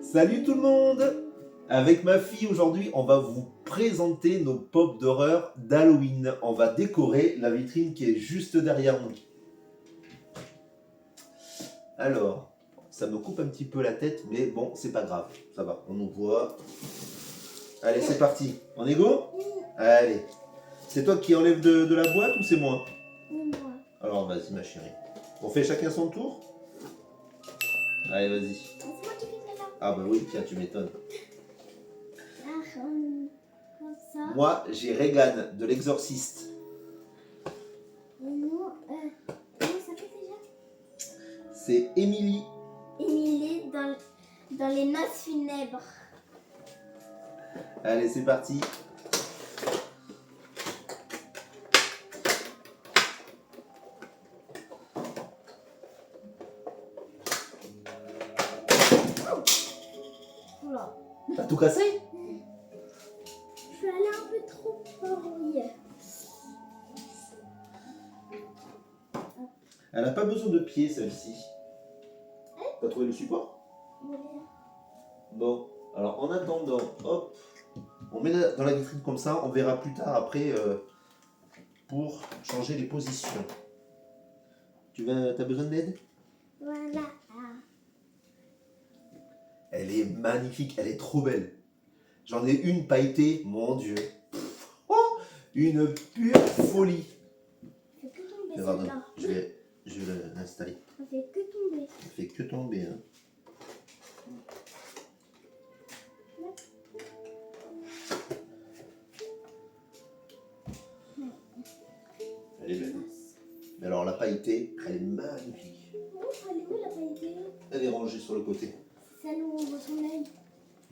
Salut tout le monde! Avec ma fille aujourd'hui, on va vous présenter nos pop d'horreur d'Halloween. On va décorer la vitrine qui est juste derrière nous. Alors, ça me coupe un petit peu la tête, mais bon, c'est pas grave. Ça va, on nous voit. Allez, c'est parti. On est go? Allez. C'est toi qui enlève de la boîte ou c'est moi? Moi. Alors vas-y ma chérie. On fait chacun son tour? Allez, vas-y. C'est moi qui fais celle-là. Ah bah oui, tiens, tu m'étonnes. Ah, comme ça. Moi, j'ai Regan de l'Exorciste. Et nous, comment ça fait déjà? C'est Emily. Émilie dans les noces funèbres. Allez, c'est parti. Voilà. T'as tout cassé? Je suis allée un peu trop fort, oui. Elle n'a pas besoin de pied, celle-ci. T'as trouvé le support? Oui. Bon, alors en attendant, hop, on met dans la vitrine comme ça, on verra plus tard après pour changer les positions. T'as besoin d'aide? Voilà. Ah. Elle est magnifique, elle est trop belle. J'en ai une pailletée, mon Dieu. Oh, une pure folie. Ça fait que tomber Pardon, celle-là. je vais l'installer. Ça fait que tomber. Ça fait que tomber. Hein. Elle est belle. Mais alors la pailletée, elle est magnifique. Oh, elle est où la pailleté? Elle est rangée sur le côté. C'est celle où on voit son œil.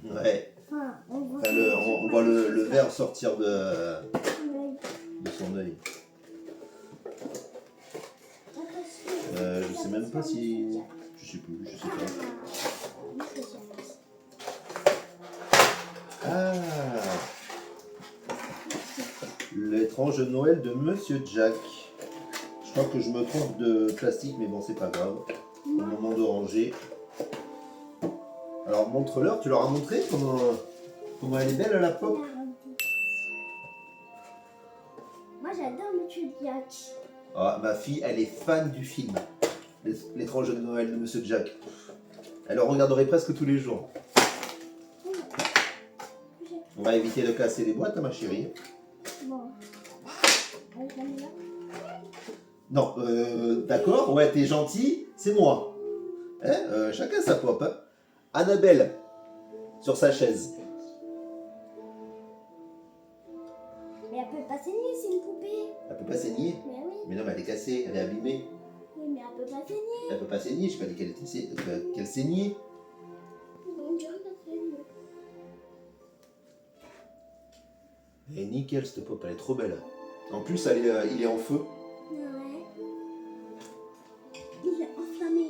Ouais. Enfin, on voit Enfin, on voit le verre sortir de son œil. son œil. Attention. Je sais même pas si... Je sais plus, je sais pas. Ah, l'étrange Noël de Monsieur Jack. Je crois que je me trompe de plastique, mais bon, c'est pas grave. Au moment de ranger. Alors, montre-leur, tu leur as montré comment elle est belle, la pop? Moi j'adore Monsieur Jack. Ah, ma fille, elle est fan du film. L'étrange Noël de Monsieur Jack. Elle le regarderait presque tous les jours. On va éviter de casser les boîtes, hein, ma chérie. Bon. Elle est là. Non, d'accord, ouais, t'es gentil, c'est moi. Hein, chacun sa pop. Hein. Annabelle, sur sa chaise. Mais elle peut pas saigner, c'est une poupée. Elle peut pas saigner. Mais oui. Mais non, mais elle est cassée, elle est abîmée. Oui, mais elle peut pas saigner. Elle peut pas saigner, je pas dit qu'elle saignait. On dirait qu'elle saigne. Elle est nickel cette pop, elle est trop belle. En plus, il est en feu. Ouais. Il est enflammé.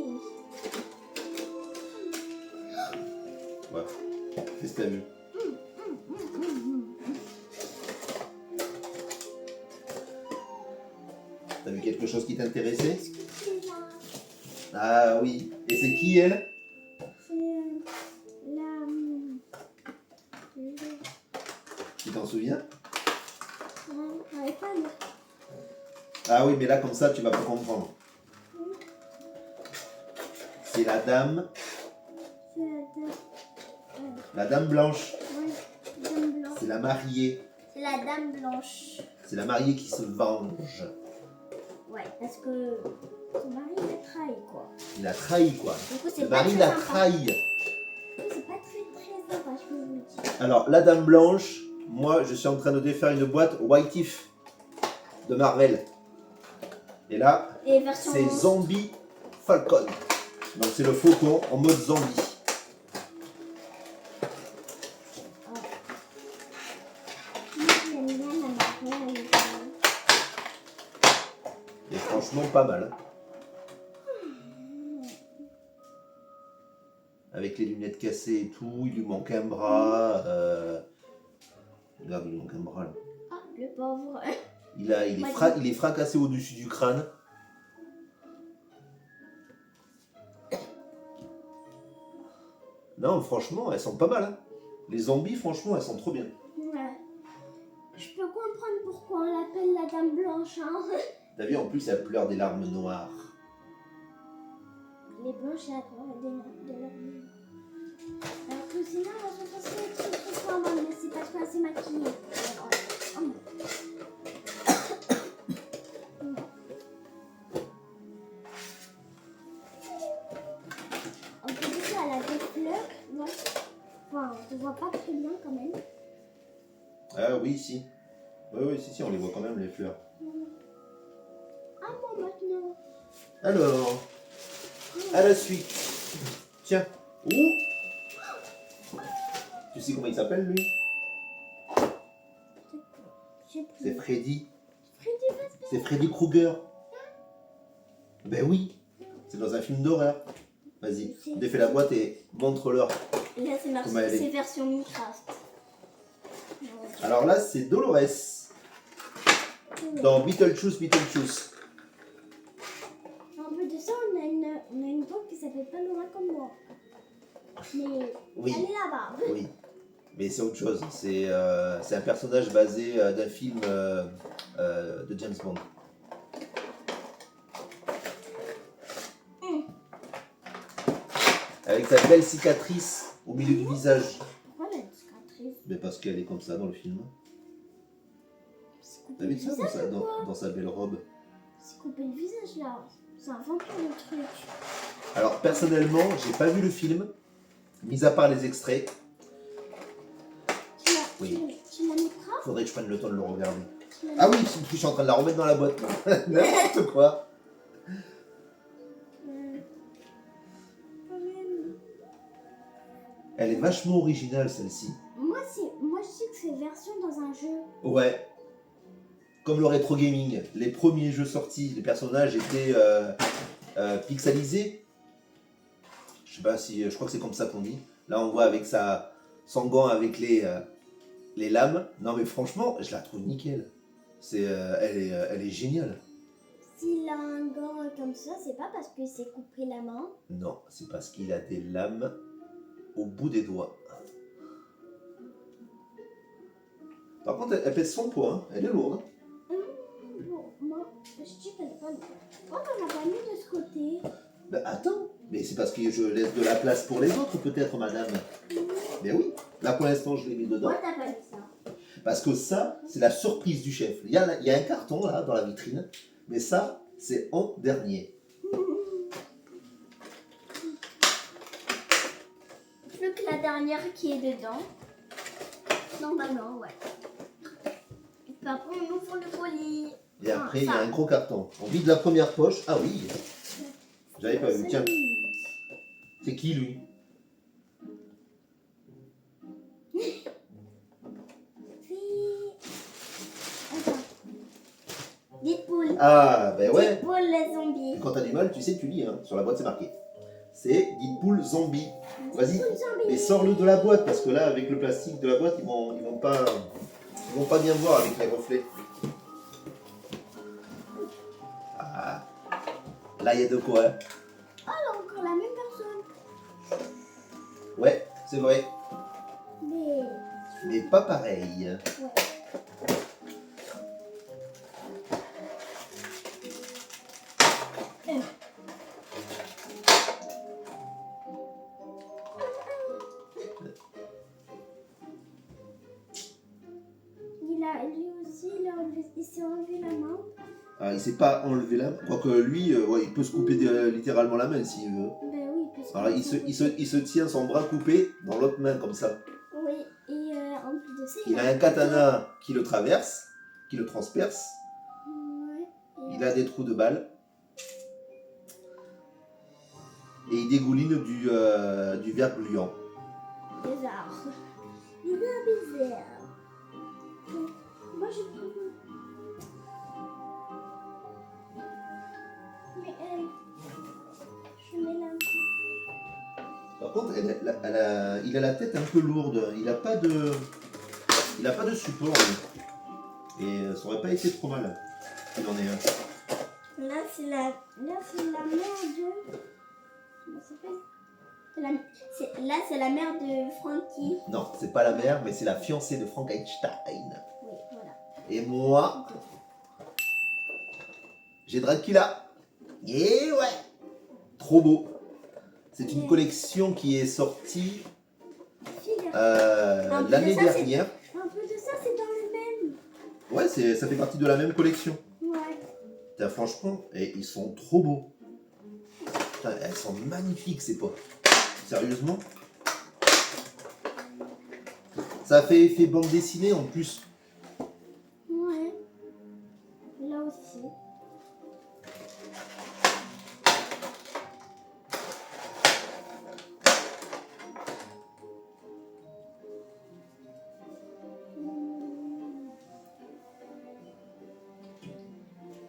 Ouais, qu'est-ce que t'as vu? T'as vu quelque chose qui t'intéressait? C'est là. Ah oui, et c'est qui elle? C'est la. Tu t'en souviens? Ouais, pas là. Ah oui, mais là, comme ça, tu vas pas comprendre. C'est la dame. C'est La dame blanche. ouais, dame blanche. C'est la mariée. C'est la dame blanche. C'est la mariée qui se venge. Ouais, parce que son mari l'a trahi, quoi. Il a trahi, quoi. Du coup, c'est Le pas mari très l'a sympa. trahi. C'est pas très sympa, je peux vous le dire. Alors, la dame blanche, moi, je suis en train de défaire une boîte White If de Marvel. Et là, Et version. c'est Zombie Falcon. Donc, c'est le faucon en mode zombie. J'aime bien la Marvel. Et franchement, pas mal. Hein. Avec les lunettes cassées et tout, il lui manque un bras. Regarde, il lui manque un bras là. Ah, le pauvre. Il est fracassé au-dessus du crâne. Non, franchement, elles sont pas mal. Hein. Les zombies, franchement, elles sont trop bien. Ouais. Je peux comprendre pourquoi on l'appelle la Dame Blanche. Hein. T'as vu, en plus, elle pleure des larmes noires. Les blanches et la noire de leur vie. Alors que sinon, elles sont censées être très fortes, mais c'est parce qu'elles s'est maquillée. Oh, non. En plus, elle a des fleurs. Ouais. Enfin, on ne voit pas très bien quand même. Ah oui, si. Oui, si, on les voit quand même, les fleurs. Ah bon, maintenant. Alors, à la suite. Tiens. Ouh. Tu sais comment il s'appelle, lui? Je sais C'est plus. Freddy. Freddy Fazbear. C'est Freddy Krueger. Ben oui. C'est dans un film d'horreur. Vas-y, défais la boîte et montre-leur. Là, Comment elle est. c'est version Minecraft. Alors là, c'est Dolores. Dans Beetlejuice. En plus de ça, on a une pote qui s'appelle pas Laura comme moi. Mais Oui. elle est là-bas. Oui. Mais c'est autre chose. C'est un personnage basé d'un film de James Bond. Avec sa belle cicatrice au milieu du visage. Pourquoi elle a une cicatrice? Mais parce qu'elle est comme ça dans le film. C'est coupé T'as le vu ça visage ou quoi? dans sa belle robe? C'est coupé le visage là. C'est un vampire le truc. Alors personnellement, j'ai pas vu le film, mis à part les extraits. Oui. Tu la mettras? Faudrait que je prenne le temps de le regarder. Tu la Ah oui, je suis en train de la remettre dans la boîte. N'importe quoi. Quand même. Elle est vachement originale celle-ci. Moi, je sais que c'est version dans un jeu. Ouais. Comme le rétro gaming, les premiers jeux sortis, les personnages étaient pixelisés. Je sais pas si, je crois que c'est comme ça qu'on dit. Là, on voit avec son gant avec les lames. Non, mais franchement, je la trouve nickel. Elle est géniale. S'il a un gant comme ça, c'est pas parce qu'il s'est coupé la main. Non, c'est parce qu'il a des lames au bout des doigts. Par contre, elle pèse son poids. Hein. Elle est lourde. Bon, moi, je dis qu'elle est pas lourde. Pourquoi on l'a pas mis de ce côté? Ben attends, mais c'est parce que je laisse de la place pour les autres, peut-être, madame. Mais oui, là pour l'instant, je l'ai mis dedans. Pourquoi t'as pas mis ça? Parce que ça, c'est la surprise du chef. Il y a un carton là dans la vitrine, mais ça, c'est en dernier. Plus que la dernière qui est dedans. Normalement, ouais. Et puis après, on ouvre le colis. Et après, il y a un gros carton. On vide la première poche. Ah oui, j'avais pas vu. Tiens, c'est qui lui? Attends. Deadpool. Ah, ben ouais. Deadpool, les zombies. Quand t'as du mal, tu sais que tu lis. Hein. Sur la boîte, c'est marqué. C'est Deadpool Zombie. Vas-y, Deadpool zombie. mais sors-le de la boîte parce que là, avec le plastique de la boîte, ils vont pas bien voir avec les reflets. Ah, là, il y a de quoi. Hein. Oh, là, encore la même personne. Ouais, c'est vrai. Mais, Mais pas pareil. ouais. Lui aussi, il s'est enlevé la main. Ah, il s'est pas enlevé la main. Quoique lui, ouais, il peut se couper littéralement la main s'il veut. Ben oui, parce que... Alors, il se tient son bras coupé dans l'autre main comme ça. Oui, et en plus de ça... Il a un katana qui le traverse, qui le transperce. Ouais. Il a des trous de balles. Et il dégouline du verre gluant. Bizarre. Bizarre. Moi, je trouve... Mais je mets là. Par contre, il a la tête un peu lourde. Il a pas de support. Lui. Et ça aurait pas été trop mal. Il en est un. Là, c'est la main de... Comment ça s'appelle? Là, c'est la mère de Frankie. Non, c'est pas la mère, mais c'est la fiancée de Frankenstein. Oui, voilà. Et moi, j'ai Dracula. Et ouais, trop beau. C'est une collection qui est sortie l'année dernière. Un peu de ça, c'est dans le même. Ouais, ça fait partie de la même collection. Ouais. Putain, franchement, et ils sont trop beaux. Putain, elles sont magnifiques ces potes. Sérieusement. Ça fait effet bande dessinée en plus. Ouais. Là aussi.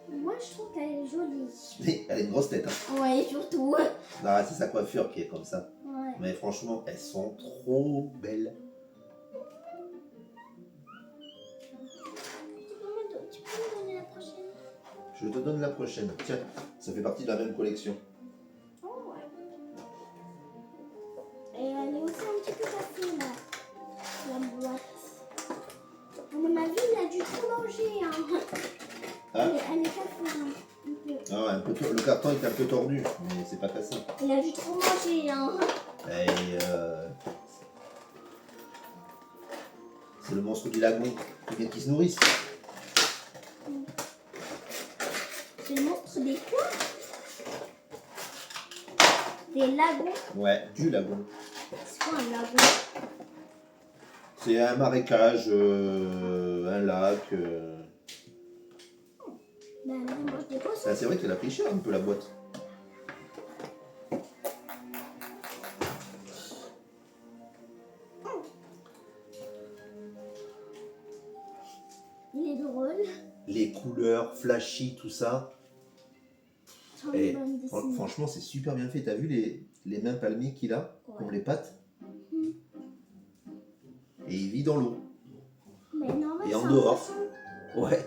Moi, je trouve qu'elle est jolie. Mais elle a une grosse tête. Hein. Ouais, surtout. Ah, c'est sa coiffure qui est comme ça. Ouais. Mais franchement, elles sont trop belles. Tu peux me donner la prochaine? Je te donne la prochaine. Tiens, ça fait partie de la même collection. Oh, ouais. Et elle est aussi un petit peu cassée, là. La boîte. À mon avis, il a dû trop manger, hein. Ah. Elle est cassée, hein. Un peu. Ah ouais, le carton est un peu tordu, mais c'est pas cassé. Il a dû trop manger, hein. Et c'est le monstre du lagon qui se nourrisse. C'est le monstre des quoi? Des lagons. Ouais, du lagon. C'est quoi un lagon? C'est un marécage, un lac. Ben, elle mange des poissons. Ah, c'est vrai qu'elle a pris cher un peu la boîte. Il est drôle. Les couleurs, flashy, tout ça. C'est Et une bonne dessinée. franchement, c'est super bien fait. T'as vu les mains palmées qu'il a, Ouais. comme les pattes. Et il vit dans l'eau. Mais normal, Et en c'est un dehors. poisson. Ouais,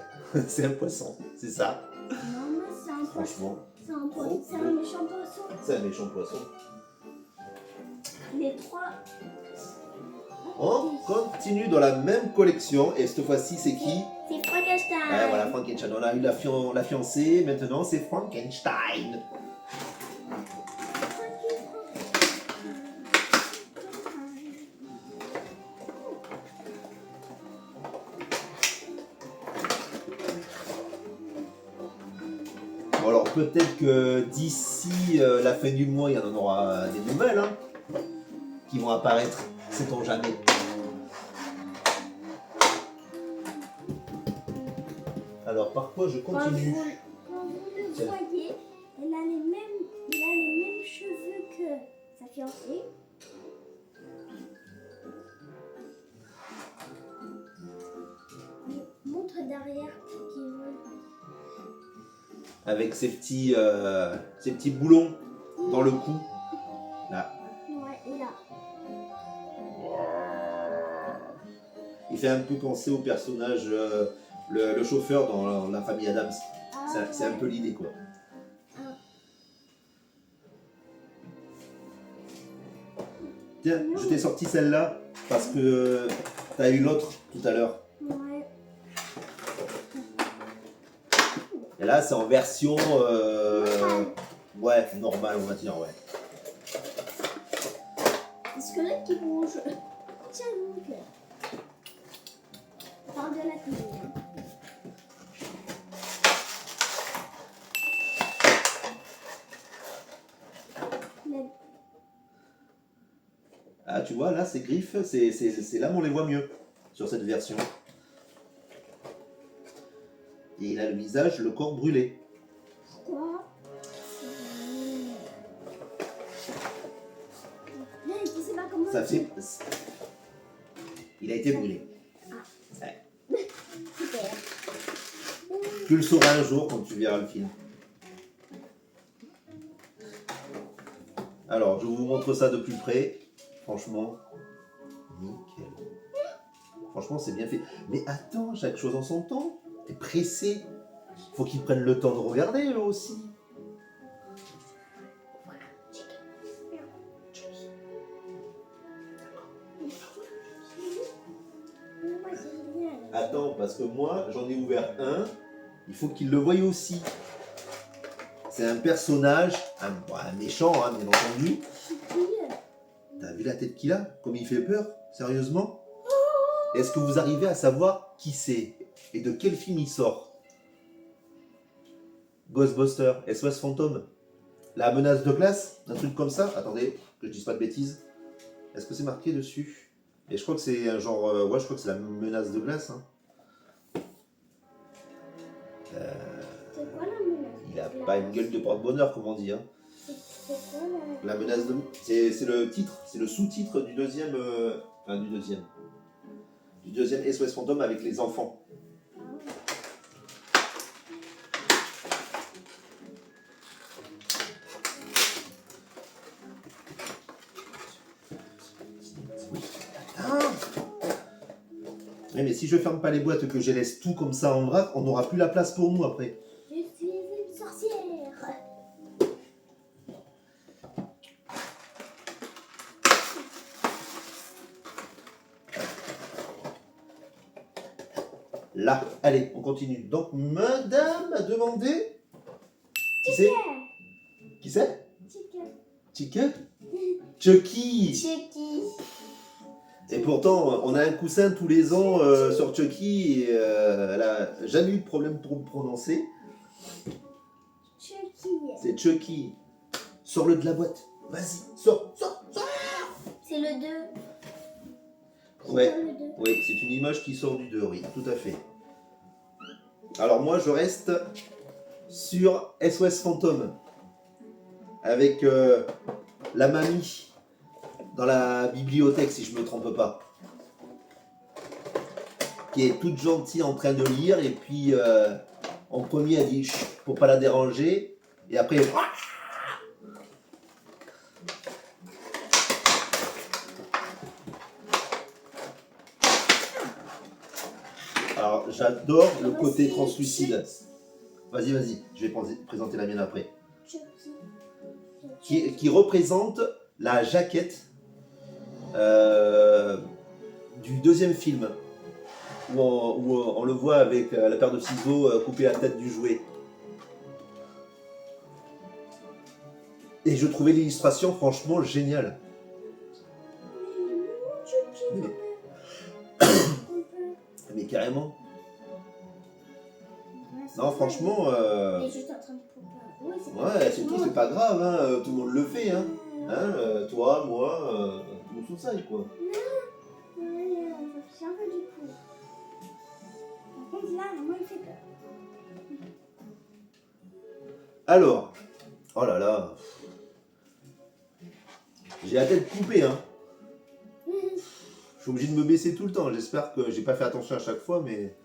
c'est un poisson, c'est ça. Normal, c'est un poisson. Franchement, C'est un poisson. C'est un méchant poisson. c'est un méchant poisson. Les trois. On continue dans la même collection. Et cette fois-ci, c'est qui? C'est Frankenstein. Ouais, voilà, Frankenstein. On a eu la fiancée, maintenant c'est Frankenstein. Bon, alors peut-être que d'ici la fin du mois, il y en aura des nouvelles hein, qui vont apparaître, sait-on jamais. Alors par quoi je continue? Quand vous le voyez, il a les mêmes cheveux que sa fiancée. Montre derrière qui veut. Avec ces petits boulons dans le cou. Là. Ouais, et là. Il fait un peu penser au personnage, le chauffeur dans la famille Adams. C'est un peu l'idée quoi. Tiens, je t'ai sorti celle-là parce que t'as eu l'autre tout à l'heure. Ouais. Et là, c'est en version ouais, normale, on va dire, ouais. Le squelette qui bouge. Tiens donc. Parle de la télé. Ah, tu vois, là, ces griffes, c'est là où on les voit mieux sur cette version. Et il a le visage, le corps brûlé. Pourquoi? Je sais pas comment. Ça fait... Il a été brûlé. Ouais. Super. Tu le sauras un jour quand tu verras le film. Alors, je vous montre ça de plus près. Franchement, nickel. Franchement, c'est bien fait. Mais attends, chaque chose en son temps. T'es pressé. Faut qu'ils prennent le temps de regarder, eux aussi. attends, parce que moi, j'en ai ouvert un. Il faut qu'il le voie aussi. C'est un personnage, un méchant, hein, bien entendu. T'as vu la tête qu'il a? Comme il fait peur? Sérieusement? Est-ce que vous arrivez à savoir qui c'est? Et de quel film il sort? Ghostbusters, SOS Fantôme, La menace de glace, un truc comme ça. Attendez, que je dise pas de bêtises. Est-ce que c'est marqué dessus? Et je crois que c'est un genre... ouais, je crois que c'est La menace de glace. Hein. C'est quoi la menace? Il a pas une gueule de porte-bonheur, comme on dit. Hein. C'est quoi la... La menace de... C'est le titre, c'est le sous-titre du deuxième... Enfin, du deuxième SOS Fantôme avec les enfants. Oui, mais si je ferme pas les boîtes, que je laisse tout comme ça en vrac, on n'aura plus la place pour nous après. Je suis une sorcière. Là, allez, on continue. Donc, madame a demandé... Qui c'est? Qui c'est? Chicken? Chucky. Chucky. Et pourtant, on a un coussin tous les ans sur Chucky et elle a jamais eu de problème pour le prononcer. Chucky. C'est Chucky. Sors-le de la boîte. Vas-y, sors. C'est le 2. Ouais, C'est le 2. oui, c'est une image qui sort du 2, oui, tout à fait. Alors moi, je reste sur SOS Fantôme avec la mamie dans la bibliothèque, si je me trompe pas, qui est toute gentille en train de lire, et puis en premier elle dit chut pour pas la déranger, et après alors j'adore le côté translucide. Vas-y, je vais présenter la mienne après. Qui représente la jaquette du deuxième film, où on le voit avec la paire de ciseaux couper la tête du jouet. Et je trouvais l'illustration franchement géniale. Mais carrément. Non, franchement... Ouais, c'est tout, c'est pas grave, hein, tout le monde le fait, hein. Toi, moi, tout ça, quoi. C'est un peu du coup. Par contre, là, moi, il fait peur. Alors, oh là là, j'ai la tête coupée, hein. Je suis obligé de me baisser tout le temps. J'espère que j'ai pas fait attention à chaque fois, mais...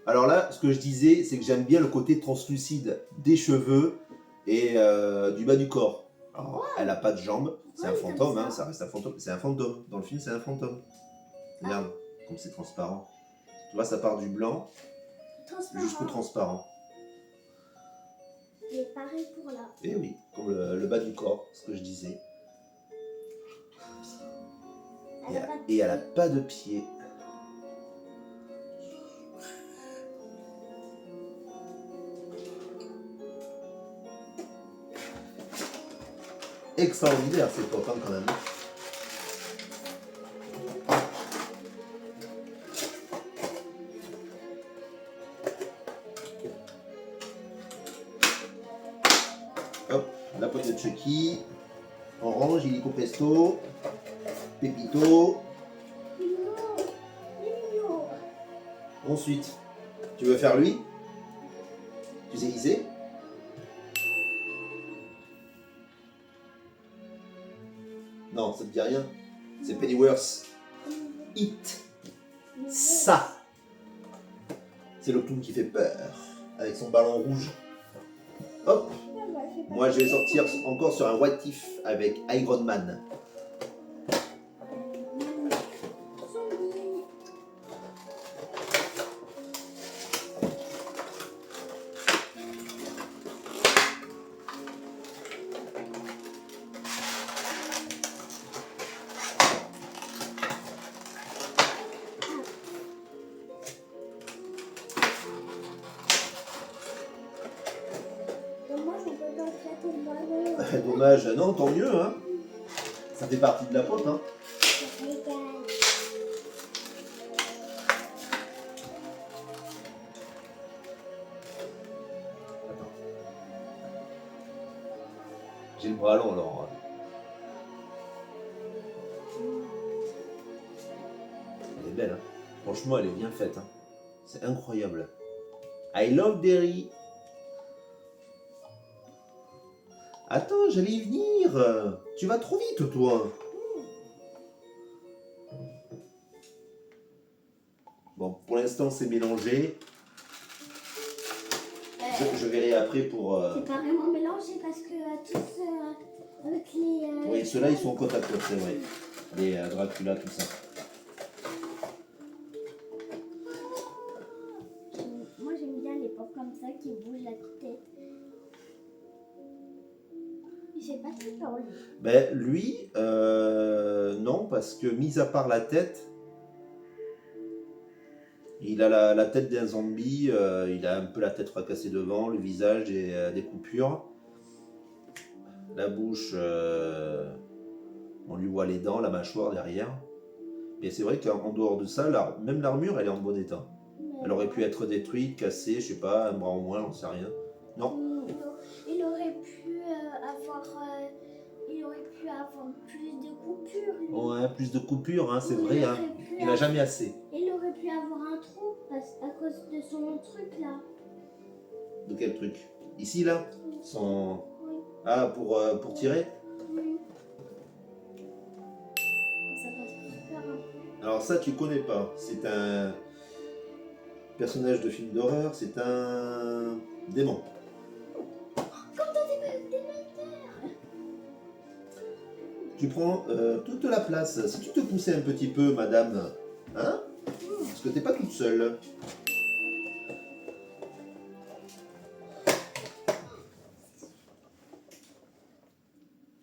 Alors là, ce que je disais, c'est que j'aime bien le côté translucide des cheveux et du bas du corps. Alors, elle a pas de jambes, c'est un fantôme, hein, ça reste un fantôme. C'est un fantôme. Dans le film, c'est un fantôme. Regarde, comme c'est transparent. Tu vois, ça part du blanc jusqu'au transparent. Et pareil pour là. Et oui, comme le bas du corps, ce que je disais. Et elle a pas de pied. Extraordinaire cette porte quand même. Hop, la pote de Chucky, orange, illico presto, pépito. Ensuite, tu veux faire lui? Tu sais qui c'est? Non, ça te dit rien. C'est Pennyworth. It. Ça. C'est le clown qui fait peur. Avec son ballon rouge. Hop. Moi, je vais sortir encore sur un What If avec Iron Man. fromage, non, tant mieux, hein. Ça fait partie de la pote, hein. Ça régale. Attends. J'ai le bras long alors. Elle est belle, hein. Franchement, elle est bien faite, hein. C'est incroyable. I love Derry. Attends, j'allais y venir. Tu vas trop vite, toi. Bon, pour l'instant, c'est mélangé. Je verrai après pour... C'est pas vraiment mélangé parce que tous avec les. Oui, ceux-là, ils sont côte à côte, c'est vrai. Les Dracula, tout ça. Moi, j'aime bien les pop comme ça qui bougent la tête. Il fait pas très peur, lui. Ben, lui, non, parce que, mis à part la tête, il a la tête d'un zombie, il a un peu la tête fracassée devant, le visage et des coupures. La bouche, on lui voit les dents, la mâchoire derrière. Mais c'est vrai qu'en dehors de ça, même l'armure, elle est en bon état. Elle aurait pu être détruite, cassée, je sais pas, un bras en moins, j'en sais rien. Non. Il aurait pu avoir plus de coupures. Lui. Ouais, plus de coupures, hein, c'est vrai. Hein. Il n'a jamais assez. Il aurait pu avoir un trou à cause de son truc là. De quel truc? Ici, là? Son... Oui. Ah, pour tirer? Oui. Ça passe super un peu. Alors ça, tu connais pas. C'est un personnage de film d'horreur, c'est un démon. Comme dans des démenteurs. Tu prends toute la place. Si tu te poussais un petit peu, madame, hein? Parce que t'es pas toute seule.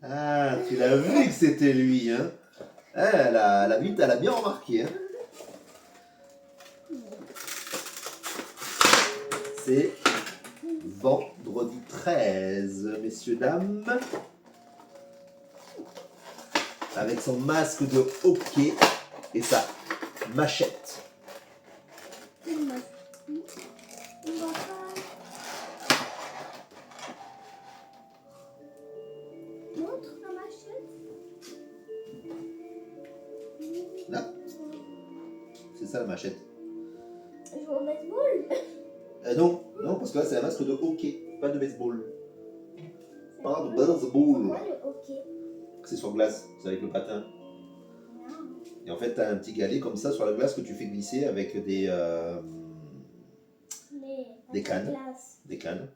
Ah, tu l'as vu que c'était lui, hein? Elle a bien remarqué, hein? C'est vendredi 13, messieurs, dames. Avec son masque de hockey et sa machette. On va pas... Montre la machette. Là. C'est ça la machette. Je joue au baseball. Non, non, parce que là c'est un masque de hockey, pas de baseball. Pas de C'est baseball. quoi le hockey? C'est sur glace, c'est avec le patin. Non. Et en fait, tu as un petit galet comme ça sur la glace que tu fais glisser avec des cannes. Glace. Des cannes.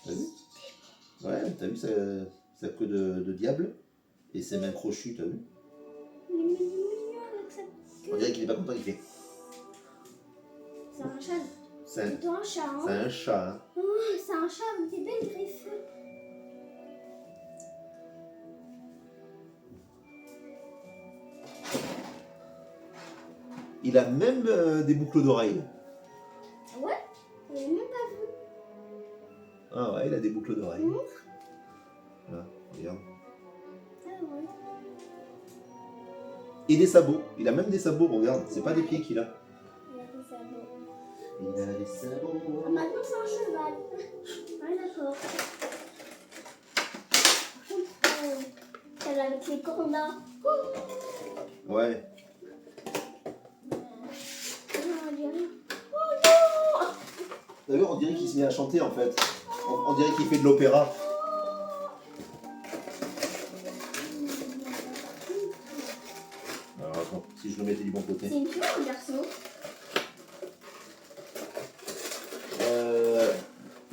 T'as vu? Ouais, t'as vu sa queue de diable et ses mains crochues, t'as vu? Il est mignon avec sa queue. On dirait qu'il est pas content, il fait. C'est un chat. C'est un, Plutôt un chat. Hein. c'est un chat. Hein. Oh, c'est un chat avec des belles griffes. Il a même des boucles d'oreilles. Ouais, j'avais même pas vu. Ah ouais, il a des boucles d'oreilles. Montre. Là, regarde. Ah ouais. Et des sabots. Il a même des sabots, regarde. C'est pas des pieds qu'il a. Il a des sabots. Il a des sabots. Ah, maintenant c'est un cheval. Ah d'accord. Par contre, celle avec les cornes là. Ouais. On dirait. Oh non! T'as vu, on dirait qu'il se met à chanter en fait. On dirait qu'il fait de l'opéra. Alors attends, si je le mettais du bon côté. C'est une fille ou un garçon?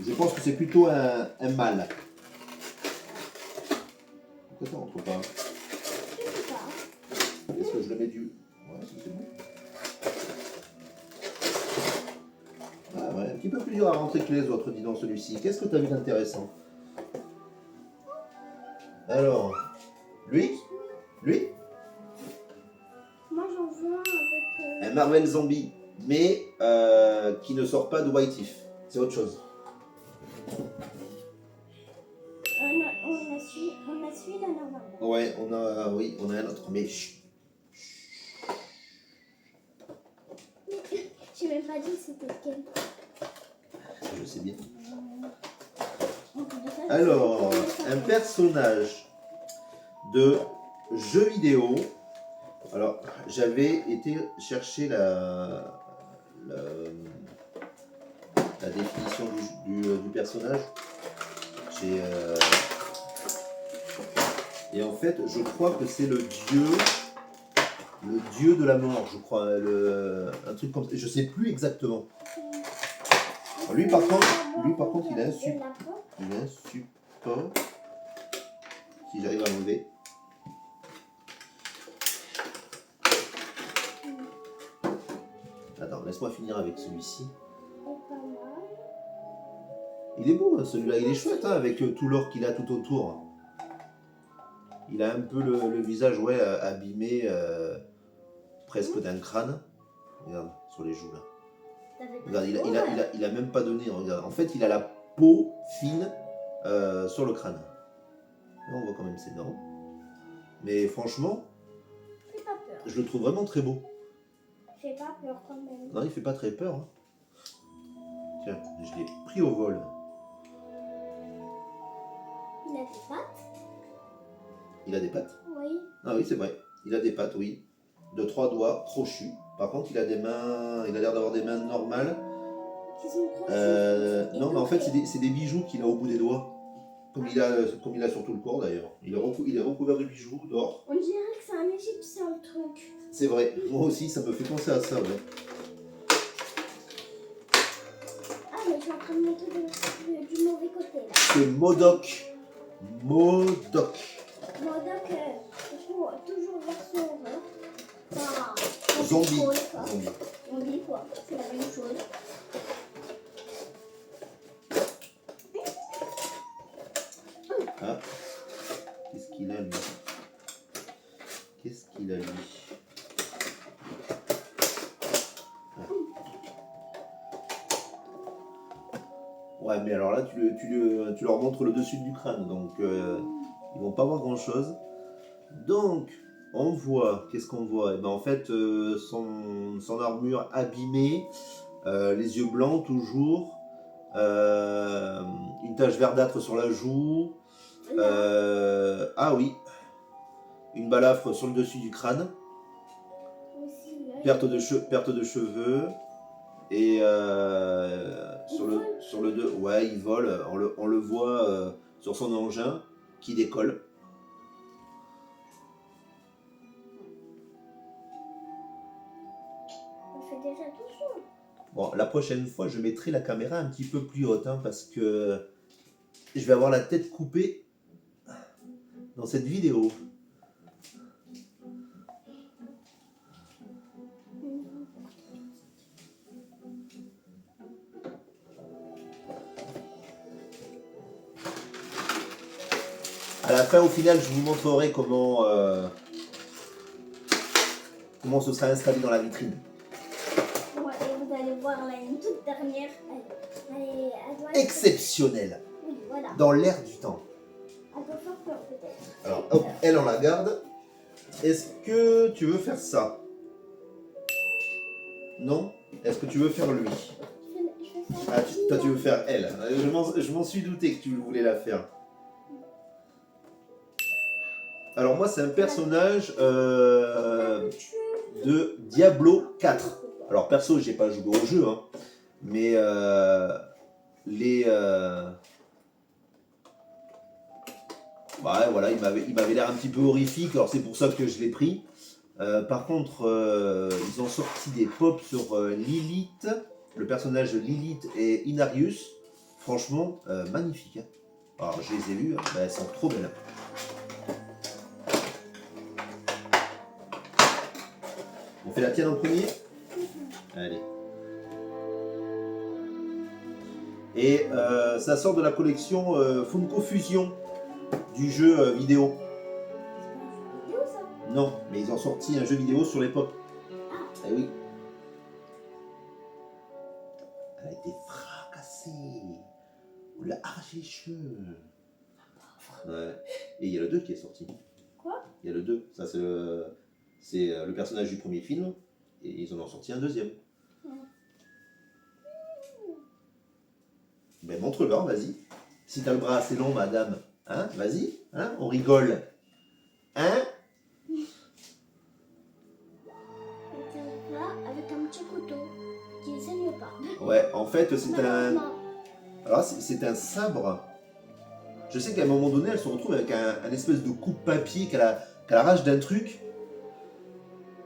Je pense que c'est plutôt un mâle. Pourquoi ça rentre pas? Je sais pas. Est-ce que je le mets du... Ouais, ça, c'est bon. Ah ouais, un petit peu plus dur à rentrer que les autres, dis donc celui-ci. Qu'est-ce que tu as vu d'intéressant? Alors, lui? Moi j'en veux un avec. Un Marvel Zombie, mais qui ne sort pas de White If. C'est autre chose. celui-là normalement. Ouais, oui, on a un autre, mais chut, J'ai même pas dit c'était lequel. je sais bien. En plus de ça, Alors, je sais un personnage de jeu vidéo. Alors, j'avais été chercher la, la définition du personnage. Et en fait, je crois que c'est le dieu de la mort, je crois. Un truc comme ça. Je sais plus exactement. pas. Lui, par contre, il a un De la peau. support. Si j'arrive à l'enlever. Attends, laisse-moi finir avec celui-ci. C'est pas mal. Il est beau, hein, celui-là, il est chouette, hein, avec tout l'or qu'il a tout autour. Il a un peu le visage, ouais, abîmé, presque d'un crâne. Regarde, sur les joues, là. T'avais pas Regarde, chaud, il a même pas donné, regarde. En fait, il a la peau fine sur le crâne. Là, on voit quand même ses dents. Mais franchement, Fais pas peur. je le trouve vraiment très beau. Fais pas peur quand même. Non, il fait pas très peur. Hein. Tiens, je l'ai pris au vol. Il a des pattes. Il a des pattes. Oui. Ah oui, c'est vrai. Il a des pattes, oui. De 3 doigts crochus. Par contre, il a des mains. Il a l'air d'avoir des mains normales. Qui sont crochus. Non, mais en fait, c'est des bijoux qu'il a au bout des doigts. Comme il a sur tout le corps d'ailleurs. Il est recouvert de bijoux d'or. On dirait que c'est un égyptien le truc. C'est vrai. Moi aussi, ça me fait penser à ça, ouais. Ah, mais je suis en train de monter du mauvais côté là. C'est Modoc. Modoc. Modoc, toujours version horreur. Enfin, Zombie. Zombie quoi. Zombie. Zombie quoi. C'est la même chose. Ah. Qu'est-ce qu'il a lui? Qu'est-ce qu'il a lui? Ouais, mais alors là, tu leur montres le dessus du crâne, donc ils vont pas voir grand-chose. Donc, on voit, qu'est-ce qu'on voit? Eh ben, en fait, son armure abîmée, les yeux blancs toujours, une tache verdâtre sur la joue, ah oui, une balafre sur le dessus du crâne, Aussi, là, perte de cheveux, et sur le deux, ouais, il vole, on le voit sur son engin qui décolle. on fait déjà tout ça. Bon, la prochaine fois, je mettrai la caméra un petit peu plus haute, hein, parce que je vais avoir la tête coupée dans cette vidéo. À la fin, au final, je vous montrerai comment ce sera installé dans la vitrine. Ouais, et vous allez voir là une toute dernière. Elle doit être... Exceptionnel, Oui, voilà. dans l'air du temps. Elle doit faire peur peut-être. Alors, hop, elle, on la garde. Est-ce que tu veux faire ça? Non? Est-ce que tu veux faire lui? Je fais ça. Ah, toi, tu veux faire elle. Je m'en suis douté que tu voulais la faire. Alors, moi, c'est un personnage de Diablo 4. Alors, perso, j'ai pas joué au jeu, hein, mais ouais, voilà, il m'avait l'air un petit peu horrifique, alors c'est pour ça que je l'ai pris. Par contre, ils ont sorti des pops sur Lilith, le personnage de Lilith et Inarius. Franchement, magnifique. Hein. Alors, je les ai vus, hein, bah, elles sont trop belles. On fait la tienne en premier? Allez. Et ça sort de la collection Funko Fusion du jeu vidéo. C'est vidéo ça. Non, mais ils ont sorti un jeu vidéo sur les pop. Eh oui. Elle a été fracassée. On l'a arraché les cheveux. Ouais. Et il y a le 2 qui est sorti. Quoi? Il y a le 2. Ça, c'est le personnage du premier film. Et ils en ont sorti un deuxième. Ben montre-leur, vas-y. Si t'as le bras assez long, madame. Hein, vas-y. Hein, on rigole. Hein? Là, avec un petit couteau qui ne saigne pas. Ouais, en fait, c'est un... Malheureusement. Alors, c'est un sabre. Je sais qu'à un moment donné, elle se retrouve avec un espèce de coupe-papier qu'elle arrache d'un truc.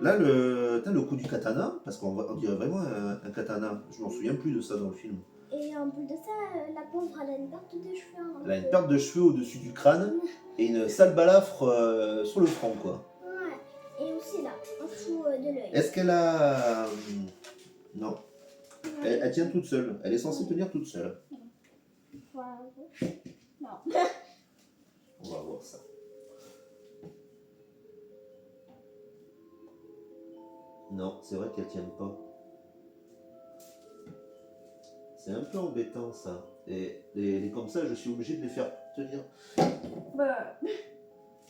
Là, t'as le coup du katana, parce qu'on dirait vraiment un katana. Je m'en souviens plus de ça dans le film. Et en plus de ça, la pauvre, elle a une perte de cheveux. Hein, Elle a une perte de cheveux au-dessus du crâne et une sale balafre sur le front, quoi. Ouais. Et aussi là, en dessous de l'œil. Est-ce qu'elle a... Non. Ouais. Elle tient toute seule. Elle est censée tenir toute seule. Voilà. Non. On va voir ça. Non, c'est vrai qu'elle tient pas. C'est un peu embêtant, ça. Et comme ça, je suis obligé de les faire tenir. Bah.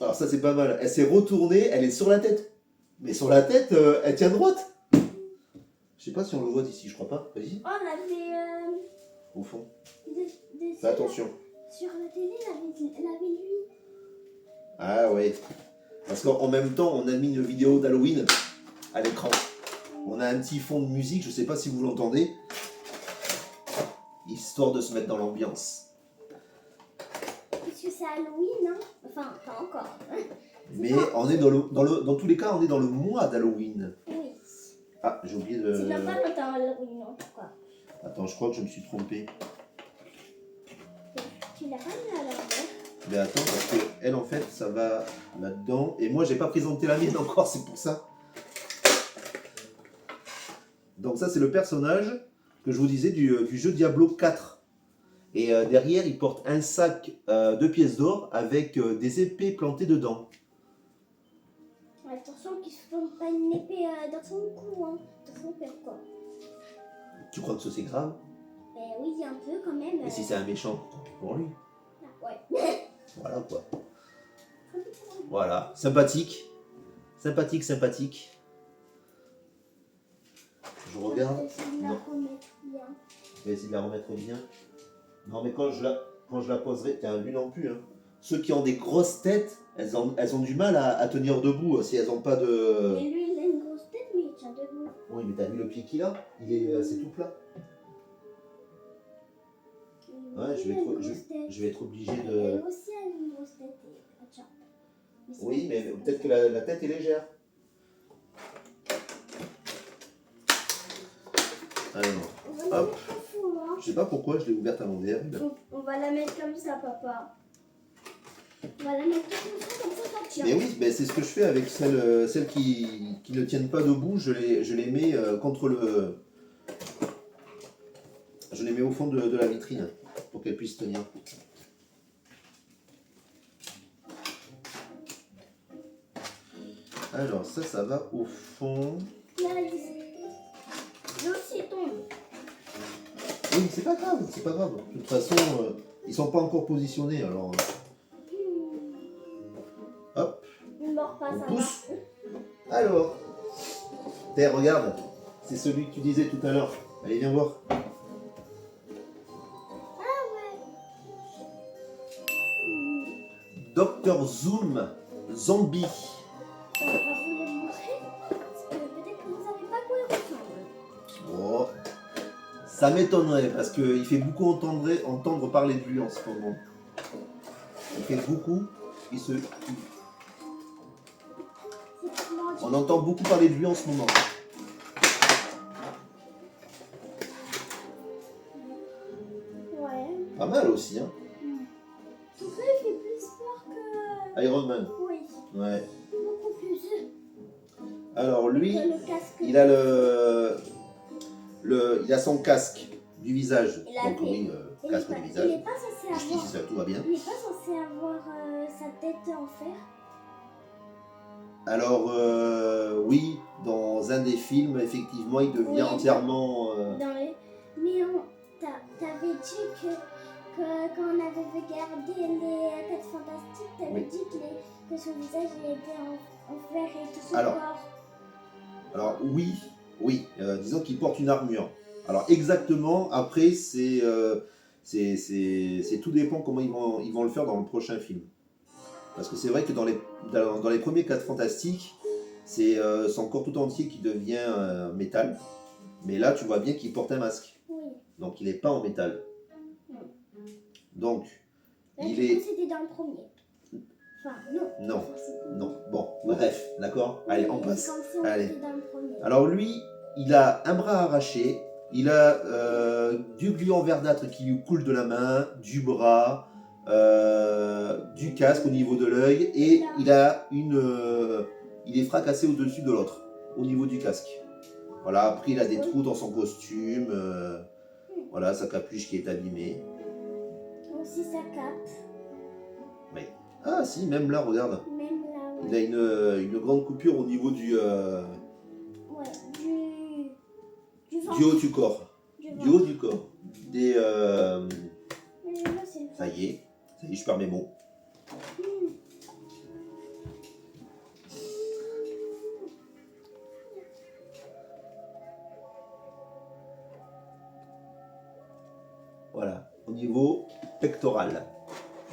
Alors ça, c'est pas mal. Elle s'est retournée, elle est sur la tête. Mais sur la tête, elle tient droite. Je sais pas si on le voit d'ici, je crois pas. Vas-y. Oh, on avait Au fond. des Fais attention. sur la télé, elle avait lui. Ah ouais. Parce qu'en même temps, on a mis une vidéo d'Halloween à l'écran. On a un petit fond de musique, je sais pas si vous l'entendez. Histoire de se mettre dans l'ambiance. Puisque c'est Halloween, hein. Enfin, pas encore. Mais on est dans tous les cas, on est dans le mois d'Halloween. Oui. Ah, j'ai oublié C'est de... même pas longtemps Halloween, en tout cas. Attends, je crois que je me suis trompé. Tu l'as pas mis à l'envers. Mais attends, parce que elle, en fait, ça va là-dedans. Et moi, j'ai pas présenté la mienne encore, c'est pour ça. Donc ça, c'est le personnage que je vous disais du jeu Diablo 4. Et derrière, il porte un sac de pièces d'or avec des épées plantées dedans. Attention qu'il se plante pas une épée dans son cou, hein. Dans son cœur, quoi. Tu crois que ça, c'est grave? Oui, un peu quand même. Et si c'est un méchant, pour lui. Ouais. Voilà, quoi. Voilà, sympathique. Sympathique, sympathique. Je regarde. Non. Je vais essayer de la remettre bien. Non, mais quand je la poserai, t'as vu non plus, hein. Ceux qui ont des grosses têtes, elles ont du mal à tenir debout si elles n'ont pas de... Et lui, il a une grosse tête, mais il tient debout. Oui, mais t'as vu le pied qu'il a? C'est tout plat. Ouais, je vais être obligé de... Elle aussi a une grosse tête. Tiens. Oui, mais peut-être que la tête est légère. Alors, On va la hop. mettre au fond, hein. Je sais pas pourquoi je l'ai ouverte à l'envers. On va la mettre comme ça, papa. On va la mettre comme ça tient. Mais oui, ben c'est ce que je fais avec celles qui ne tiennent pas debout. Je les mets contre le... Je les mets au fond de la vitrine pour qu'elles puissent tenir. Alors ça va au fond. Là, l'autre, il tombe. Oui, c'est pas grave, c'est pas grave. De toute façon, ils sont pas encore positionnés, alors... Hop, Il mord pas, on ça pousse. va. Alors, Terre, regarde, c'est celui que tu disais tout à l'heure. Allez, viens voir. Ah ouais. Dr Zoom Zombie. On va vous les montrer. Parce que peut-être que vous savez pas à quoi il ressemble. Oh, ça m'étonnerait parce qu'il fait beaucoup entendre parler de lui en ce moment. Il fait beaucoup. On entend beaucoup parler de lui en ce moment. Ouais. Pas mal aussi, hein. Tout ça, il fait plus peur que... Iron Man. Oui. Ouais. Beaucoup plus. Alors lui, Que le casque. il a il a son casque du visage. Il a Donc les- oui, Il casque est du pas visage. censé Jusqu'ici, avoir... ça tout va bien. Il est pas censé avoir sa tête en fer. Alors oui, dans un des films, effectivement, il devient Oui. entièrement... Dans les... Mais t'avais dit que quand on avait regardé les 4 fantastiques, t'avais Oui. dit que son visage il était en fer et tout son Alors. corps. Alors oui, disons qu'il porte une armure. Alors exactement, après c'est tout dépend comment ils vont le faire dans le prochain film. Parce que c'est vrai que dans les premiers 4 Fantastiques, c'est son corps tout entier qui devient métal. Mais là, tu vois bien qu'il porte un masque. Oui. Donc il n'est pas en métal. Donc, Là, il du est... coup, c'était dans le premier. Enfin, non. Non, Forcément. non. Bon, bref, d'accord. Allez, Oui, on passe. c'est comme si on Allez. était dans le premier. Alors lui, il a un bras arraché, il a du gluant verdâtre qui lui coule de la main, du bras, du casque au niveau de l'œil, et il est fracassé au-dessus de l'autre, au niveau du casque. Voilà, après il a des trous dans son costume, voilà, sa capuche qui est abîmée. Aussi sa cape. Oui. Ah si, même là, regarde, Même là, ouais. il a une grande coupure au niveau du Ouais, du ventre. haut du corps. Du haut du corps. Mais là, c'est le Ça y est, je perds mes mots. Voilà, au niveau pectoral,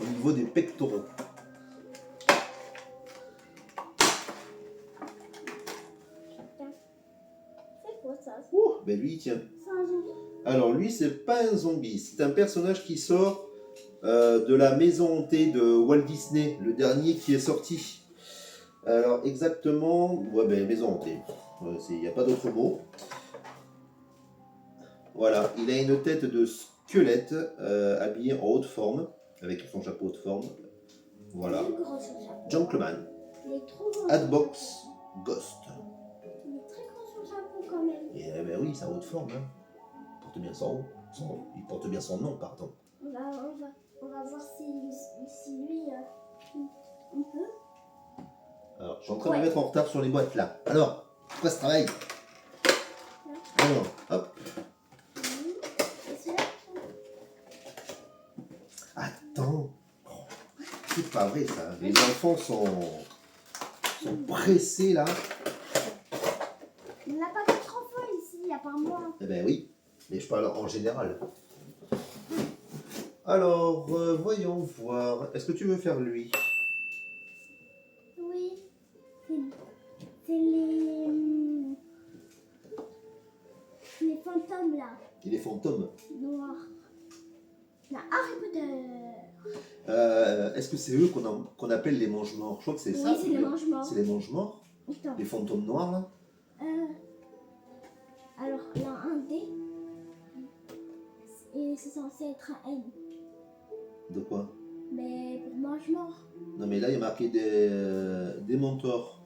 au niveau des pectoraux. C'est quoi ça? Oh, ben lui, tiens. C'est un zombie. Alors lui, c'est pas un zombie, c'est un personnage qui sort de la maison hantée de Walt Disney, le dernier qui est sorti. Alors exactement, ouais ben maison hantée, il n'y a pas d'autre mot. Voilà, il a une tête de squelette habillé en haute forme, avec son chapeau haute forme. Voilà. Il est gros, son chapeau. Gentleman, Il est trop gros. Hatbox, Ghost. Il est très gros son chapeau quand même. Et ben oui, sa haute forme, hein. Il porte bien il porte bien son nom, pardon. On va voir si lui, on peut. Alors, je suis en train de me mettre en retard sur les boîtes là. Alors, pourquoi ce travail? Alors, hop. Et celui-là, Attends. C'est pas vrai ça. Les enfants sont pressés là. il n'a pas d'autres enfants ici, à part moi. Eh ben oui, mais je parle en général. Alors, voyons voir. Est-ce que tu veux faire lui? Oui. C'est les fantômes là, Il est fantôme. noirs. La Harry Potter. Est-ce que c'est eux qu'on appelle les mange-morts? Je crois que c'est ça. Oui, c'est les mange-morts. C'est les mange-morts? Attends. Les fantômes noirs là? Alors là, un D. Et c'est censé être un N. De quoi? Mais pour mange-mort. Non mais là il y a marqué des mentors.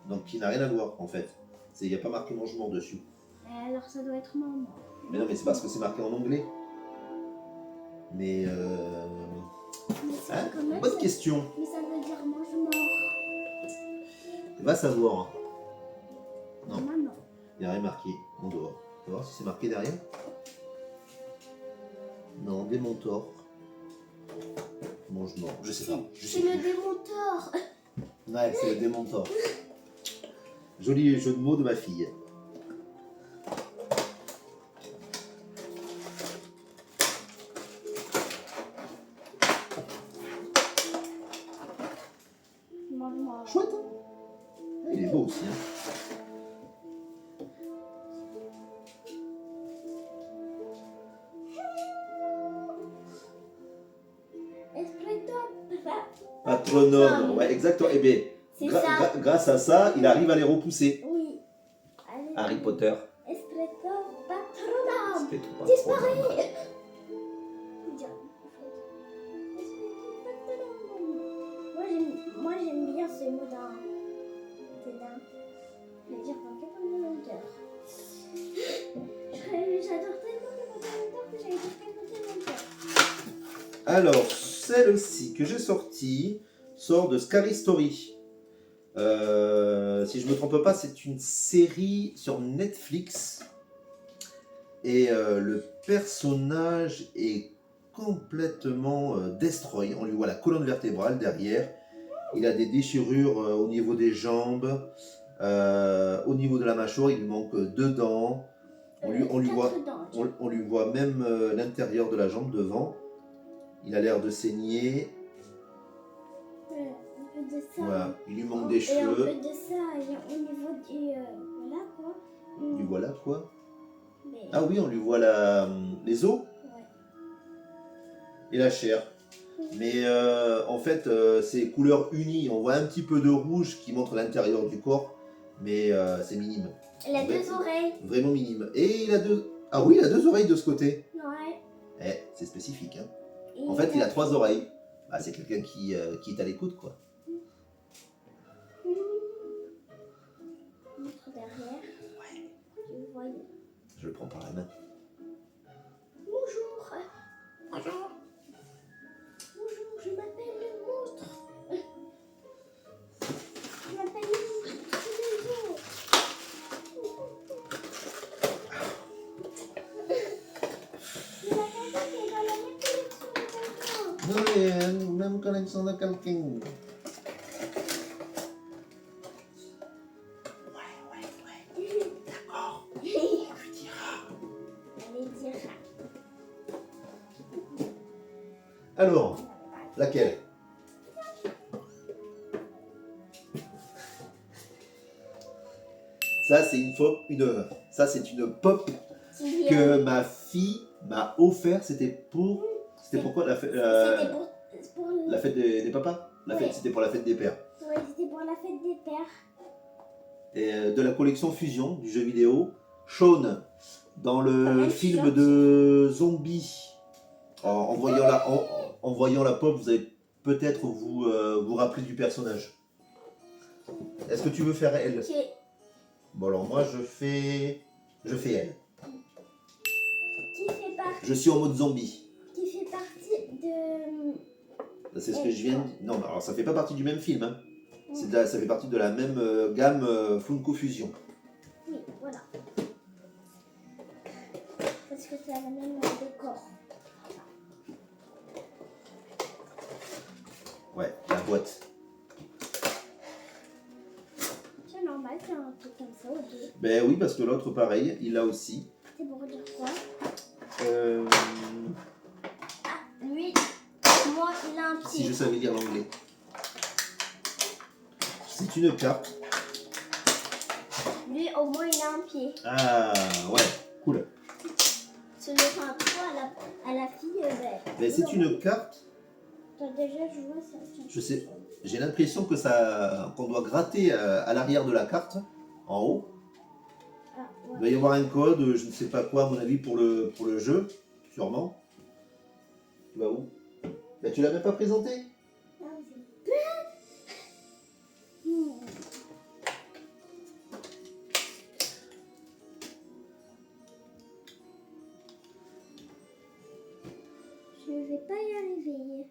Donc qui n'a rien à voir en fait. Il n'y a pas marqué mange-mort dessus. Alors ça doit être maman. Mais non mais c'est parce que c'est marqué en anglais. Mais Mais c'est hein, quand même, bonne question. Mais ça veut dire mange-mort. Va savoir. Non. Maman. Il n'y a rien marqué en dehors. On va voir si c'est marqué derrière. Non, des mentors. Mange-mort. Je sais pas. Je sais C'est le plus. démonteur. Ouais, c'est le démentor. Joli jeu de mots de ma fille. Mange-mort. Chouette, hein? Il est beau aussi, hein? Patronome, ouais, exactement. Et bien, C'est ça. grâce à ça, il arrive à les repousser. Oui. Allez. Harry Potter. Espretto patronum. C'était tout Disparaît. Moi j'aime bien ce mot dans. C'est d'un. Je veux dire dans quel menteur. J'adore tellement le mot menteur que j'avais dit quel menteur. Alors, celle-ci que j'ai sortie sort de Scary Story. Si je ne me trompe pas, c'est une série sur Netflix. Et le personnage est complètement destroy. On lui voit la colonne vertébrale derrière. Il a des déchirures au niveau des jambes. Au niveau de la mâchoire, il lui manque 2 dents. On lui voit même l'intérieur de la jambe devant. Il a l'air de saigner. Un peu de ça. Voilà. Il lui manque des Et un cheveux. peu de ça, et au niveau du... voilà quoi. On lui voit là quoi. Mais... Ah oui, on lui voit les os Ouais. et la chair. Mais en fait, c'est couleur unie. On voit un petit peu de rouge qui montre l'intérieur du corps, mais c'est minime. Elle a 2 oreilles. Vraiment minime. Et il a 2... Ah oui, il a 2 oreilles de ce côté. Ouais. Eh, c'est spécifique. Hein. Et En fait, il a 3 oreilles. Bah, c'est quelqu'un qui est à l'écoute, quoi. Montre derrière. Ouais. Je vois. Je le prends par la main. Bonjour. Bonjour. Bonjour, je m'appelle le monstre. Je m'appelle le monstre. Mais la personne est dans la même collection de Non, mais même connexion de quelqu'un. quelqu'un. D'accord. Elle On lui dira. dira. Alors, laquelle? Ça, c'est ça, c'est une pop que ma fille m'a offert. C'était pourquoi la fête, C'était pour la fête des papas. Ouais. C'était pour la fête des pères. Ouais, c'était pour la fête des pères. Et, de la collection Fusion du jeu vidéo. Sean, dans le Même film Sean. de zombie, en voyant la pop, vous allez peut-être vous rappeler du personnage. Est-ce que tu veux faire elle? Ok. Bon alors moi je fais elle. Qui fait partie Je suis en mode zombie. de... C'est ce que je viens de... Non, alors ça fait pas partie du même film. Hein. Ouais. Ça fait partie de la même gamme Funko Fusion. Oui, voilà. Parce que c'est la même décor. Ouais, la boîte. C'est normal, c'est un truc comme ça au deux. Ben oui, parce que l'autre pareil, il l'a aussi. C'est pour dire quoi? Lui, moi, il a un pied. Si je savais lire l'anglais. C'est une carte. Lui, au moins, il a un pied. Ah ouais, cool. Ce n'est pas un toit à la fille. Ben, c'est une carte. T'as déjà joué ça? Je sais. J'ai l'impression que qu'on doit gratter à l'arrière de la carte, en haut. Ah, Il ouais. doit y avoir un code, je ne sais pas quoi, à mon avis, pour le jeu, sûrement. Tu vas où? Ben, tu l'as même pas présenté? Ah, c'est bien. Je vais pas y arriver.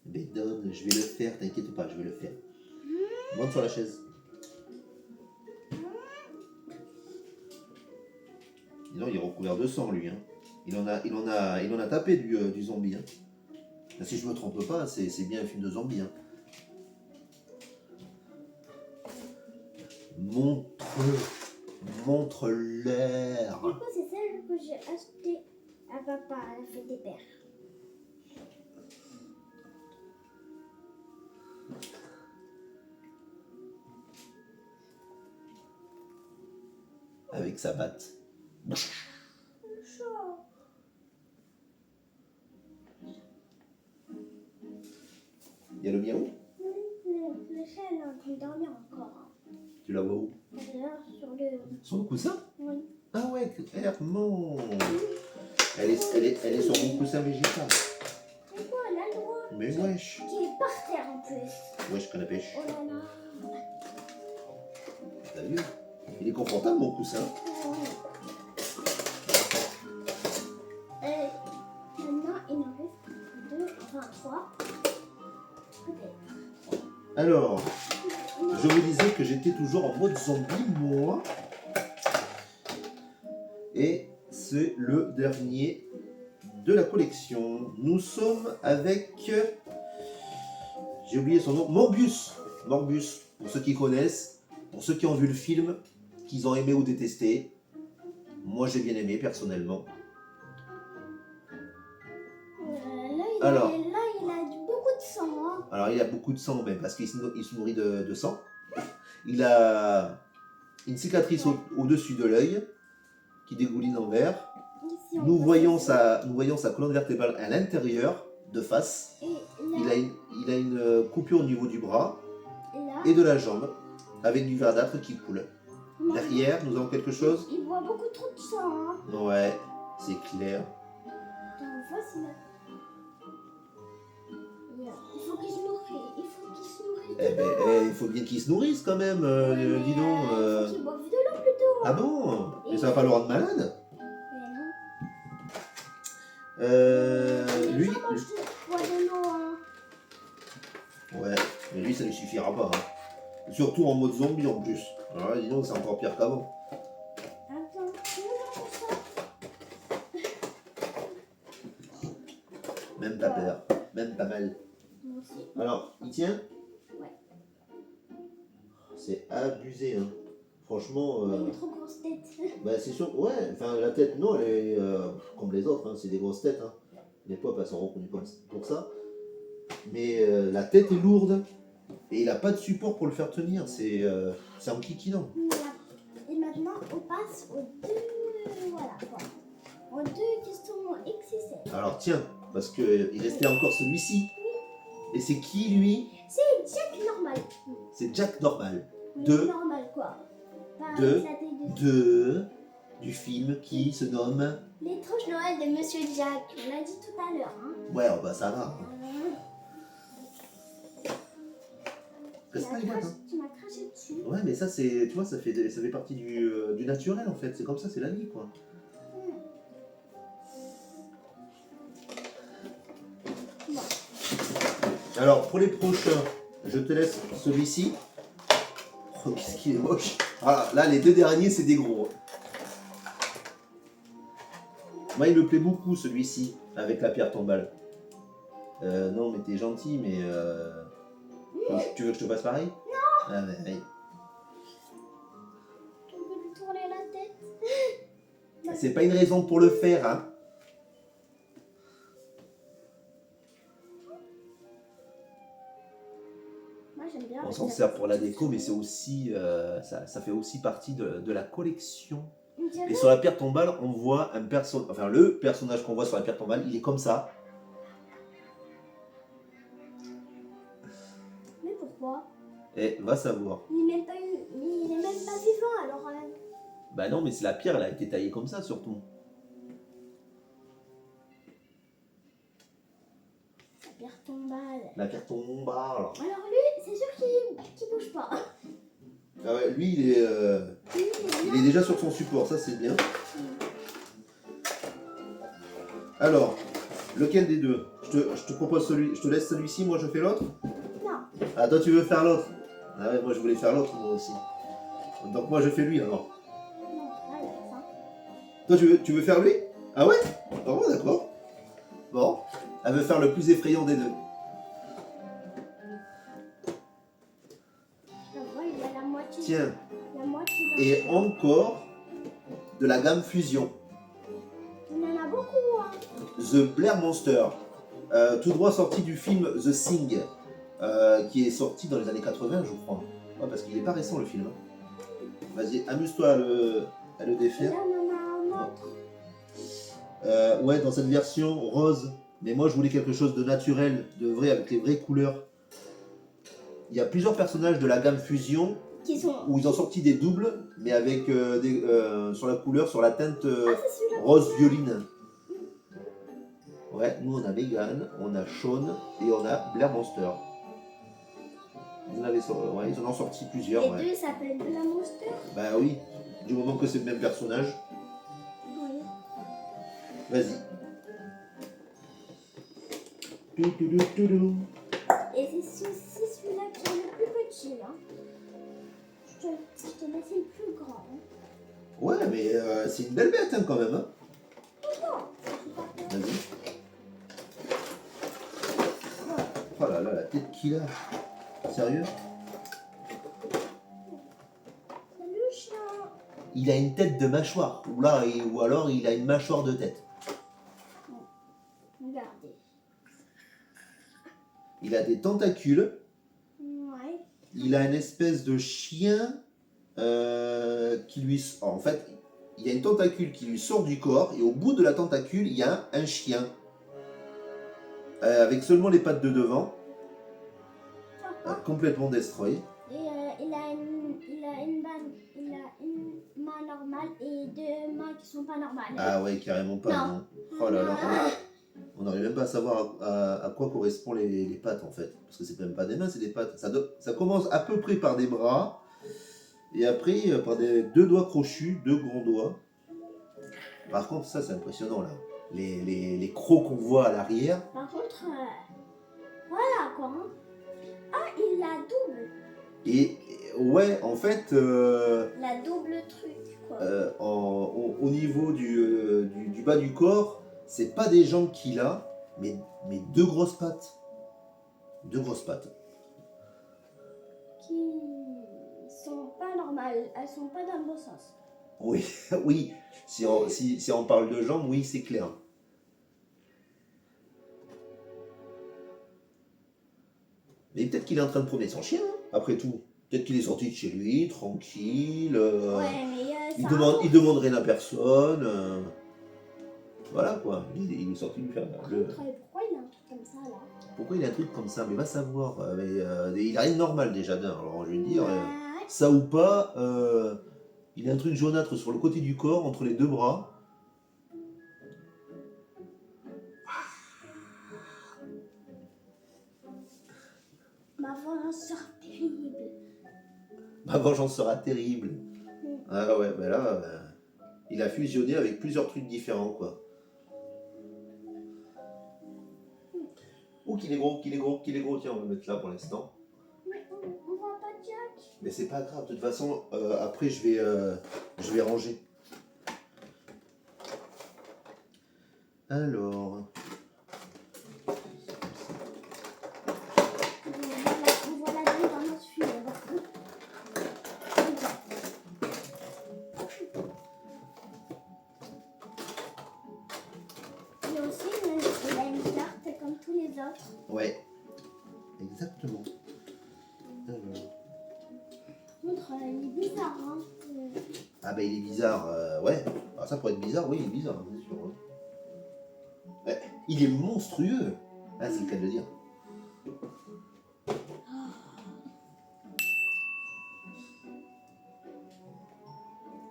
Ben donne, je vais le faire, t'inquiète pas, je vais le faire. Monte sur la chaise. Non, il est recouvert de sang, lui. Hein. Il en a tapé du zombie. Hein. Là, si je me trompe pas, c'est bien un film de zombie. Hein. Montre-leur. Du coup, c'est celle que j'ai achetée à papa à la fête des pères. Avec sa batte. Le chat. Il y a le miaou. Le chat, elle est en train de dormir encore. Tu la vois où? Elle est là sur le... Sur le coussin? Oui. Ah ouais, clairement. Elle est sur mon coussin végétal. C'est quoi, elle a le droit? Mais wesh. Qui est par terre en plus. Wesh, canne à pêche. Oh là là. T'as vu? Il est confortable, mon coussin. Maintenant, il en reste 2, enfin 3. Peut-être. Alors, je vous disais que j'étais toujours en mode zombie, moi. Et c'est le dernier de la collection. Nous sommes avec... J'ai oublié son nom. Morbius. Morbius, pour ceux qui connaissent, pour ceux qui ont vu le film, qu'ils ont aimé ou détesté. Moi, j'ai bien aimé, personnellement. Alors, il a beaucoup de sang. Hein. Alors, il a beaucoup de sang, mais parce qu'il se nourrit de sang. Il a une cicatrice au-dessus de l'œil qui dégouline en vert. Ici, Nous voyons sa colonne vertébrale à l'intérieur, de face. Et Il a une coupure au niveau du bras là, et de la jambe, avec du verdâtre qui coule. Derrière, nous avons quelque chose. il boit beaucoup trop de sang. Hein. Ouais, c'est clair. Dans le face, il faut qu'il se nourrisse. Il faut qu'il se nourrisse. Eh ben, il faut bien qu'il se nourrisse quand même, dis donc. Il faut qu'il boive de l'eau plutôt. Ah bon? Mais ça va pas le rendre malade? Mais non. Lui, Bois de l'eau. Hein. ouais, mais lui ça lui suffira pas. Hein. Surtout en mode zombie en plus. Alors là, dis donc, c'est encore pire qu'avant. Attends, tu veux ça? Même pas peur, même pas mal. Moi aussi. Alors, il tient? Ouais. C'est abusé, hein. Franchement, Il a une trop grosse tête. bah c'est sûr, ouais, enfin la tête, non, elle est comme les autres, hein, c'est des grosses têtes. Hein. Les pop, elles sont reconnues pour ça. Mais la tête est lourde et il n'a pas de support pour le faire tenir, c'est en kikinant. Et maintenant, on passe aux deux. Voilà quoi. Aux deux qui sont XXL. Alors tiens, parce qu'il restait encore celui-ci. Et c'est qui lui? C'est Jack normal. C'est Jack normal. Oui, De- normal quoi. Pas de- avec la tête de... Du film qui se nomme... L'étrange Noël de Monsieur Jack. On l'a dit tout à l'heure. Hein. Ouais, oh bah ça va. Reste pas les gars, hein. Tu m'as craché dessus. Ouais, mais ça, c'est, tu vois, ça fait partie du naturel en fait. C'est comme ça, c'est la vie quoi. Bon. Alors, pour les prochains, je te laisse celui-ci. Oh, qu'est-ce qu'il est moche. Ah, là, les deux derniers, c'est des gros. Moi, il me plaît beaucoup celui-ci, avec la pierre tombale. Non, mais t'es gentil, mais... Tu veux que je te fasse pareil? Non. Ah, mais, allez. On peut lui tourner la tête. C'est pas une raison pour le faire, hein. Moi j'aime bien. On s'en sert pour la déco, mais c'est aussi, ça fait aussi partie de la collection. Et sur la pierre tombale, on voit un personnage, enfin le personnage qu'on voit sur la pierre tombale, il est comme ça. Mais pourquoi? Et va savoir. Il est même pas vivant alors. Bah non, mais c'est la pierre, elle a été taillée comme ça surtout. La pierre tombale. La pierre tombale. Alors lui, c'est sûr qu'il bouge pas. Ah ouais, lui, il est déjà sur son support, ça c'est bien. Alors, lequel des deux? Je te propose celui, je te laisse celui-ci, moi je fais l'autre? Non. Ah, toi tu veux faire l'autre? Ah ouais, moi je voulais faire l'autre moi aussi. Donc moi je fais lui alors. Non, là il y a ça. Toi tu veux faire lui? Ah ouais? Ah bon, d'accord. Bon, elle veut faire le plus effrayant des deux. La voix, il y a la moitié. Tiens, La moitié. et encore de la gamme Fusion. Il y en a beaucoup. Hein. The Blair Monster, tout droit sorti du film The Thing, qui est sorti dans les années 80, je crois. Ouais, parce qu'il n'est pas récent le film. Vas-y, amuse-toi à le Et défaire. là, on en a un autre. Ouais, dans cette version rose. Mais moi, je voulais quelque chose de naturel, de vrai, avec les vraies couleurs. Il y a plusieurs personnages de la gamme Fusion Qui sont. où ils ont sorti des doubles, mais avec sur la couleur, sur la teinte C'est celui-là. rose violine. Ouais, nous on a Megan, on a Sean et on a Blair Monster. Ils en ont sorti plusieurs. Les Ouais. deux s'appellent de la Monster. Bah oui, du moment que c'est le même personnage. Oui. Vas-y. Toutoudou. Et c'est celui-là qui est le plus petit. Hein. Je te laisse le plus grand. Hein. Ouais, mais c'est une belle bête hein, quand même. Hein. Non, c'est pas grave. Vas-y. qu'il a? Sérieux? Salut chien. Il a une tête de mâchoire. Ou alors il a une mâchoire de tête. Regardez. Il a des tentacules. Ouais. Il a une espèce de chien qui lui... En fait, il y a une tentacule qui lui sort du corps et au bout de la tentacule, il y a un chien. Avec seulement les pattes de devant. Complètement destroy. Et il a une main normale et deux mains qui sont pas normales. Ah ouais, carrément pas. Non. Non. Oh là là. On n'arrive même pas à savoir à quoi correspondent les pattes en fait. Parce que c'est même pas des mains, c'est des pattes. Ça commence à peu près par des bras. Et après par deux doigts crochus, deux grands doigts. Par contre, ça c'est impressionnant là. Les crocs qu'on voit à l'arrière. Par contre, voilà quoi. Hein. Ah, il la double. Et ouais, en fait, La double truc quoi. au niveau du bas du corps, c'est pas des jambes qu'il a, mais deux grosses pattes. Deux grosses pattes. Qui sont pas normales. Elles sont pas dans le bon sens. Oui, oui. Si on parle de jambes, oui, c'est clair. Mais peut-être qu'il est en train de promener son chien, hein, après tout. Peut-être qu'il est sorti de chez lui, tranquille. Ouais, mais il demande rien à personne. Voilà quoi. Il est sorti lui faire. Pourquoi il a un truc comme ça là? Pourquoi il a un truc comme ça? Mais va savoir. Il a rien de normal déjà d'un. Alors je vais dire, Ouais. ça ou pas, il a un truc jaunâtre sur le côté du corps, entre les deux bras. Ma vengeance sera terrible. Ma vengeance sera terrible. Ah ouais, ben là, il a fusionné avec plusieurs trucs différents, quoi. Oh, qu'il est gros, qu'il est gros, qu'il est gros. Tiens, on va le mettre là pour l'instant. Mais on voit pas Jack. Mais c'est pas grave, de toute façon, après je vais ranger. Alors... On voit la dame dans notre fil. Et aussi, il a une carte comme tous les autres. Ouais, exactement. Alors... Contre, il est bizarre, hein. Ah ben il est bizarre, ouais. Alors ça pourrait être bizarre, oui, il est bizarre, c'est sûr. Hein. Ouais, il est monstrueux. Ah, c'est le cas de le dire.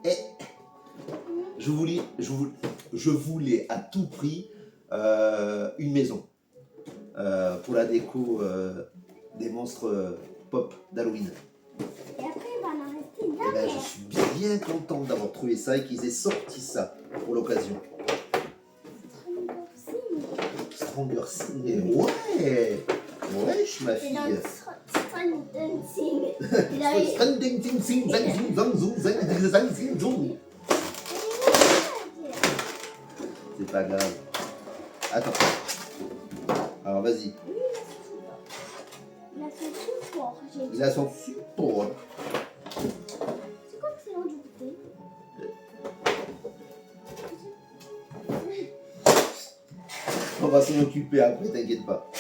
Et je voulais à tout prix une maison pour la déco des monstres pop d'Halloween. Et après, il va en rester une Et ben, dernière. je suis bien content d'avoir trouvé ça et qu'ils aient sorti ça pour l'occasion. Stranger Things, ouais, wesh ma C'est fille. dans le Stranger Things. Il a Stranger Things, c'est pas grave. Attends. Alors vas-y. Il a son support, j'ai dit. Il a son support. C'est quoi que c'est l'eau du goûter? On va s'en occuper après, t'inquiète pas.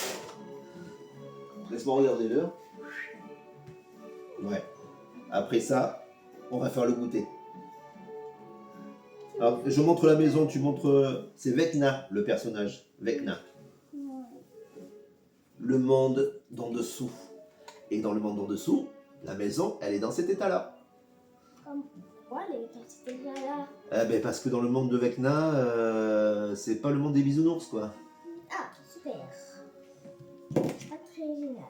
Laisse-moi regarder l'heure. Ouais. Après ça, on va faire le goûter. Alors, je montre la maison, tu montres... C'est Vecna, le personnage. Vecna. Le monde d'en dessous. Et dans le monde d'en dessous, la maison, elle est dans cet état-là. Comme quoi, elle est dans cet état-là? Eh ben, parce que dans le monde de Vecna, c'est pas le monde des bisounours, quoi. Ah, super. Pas très génial.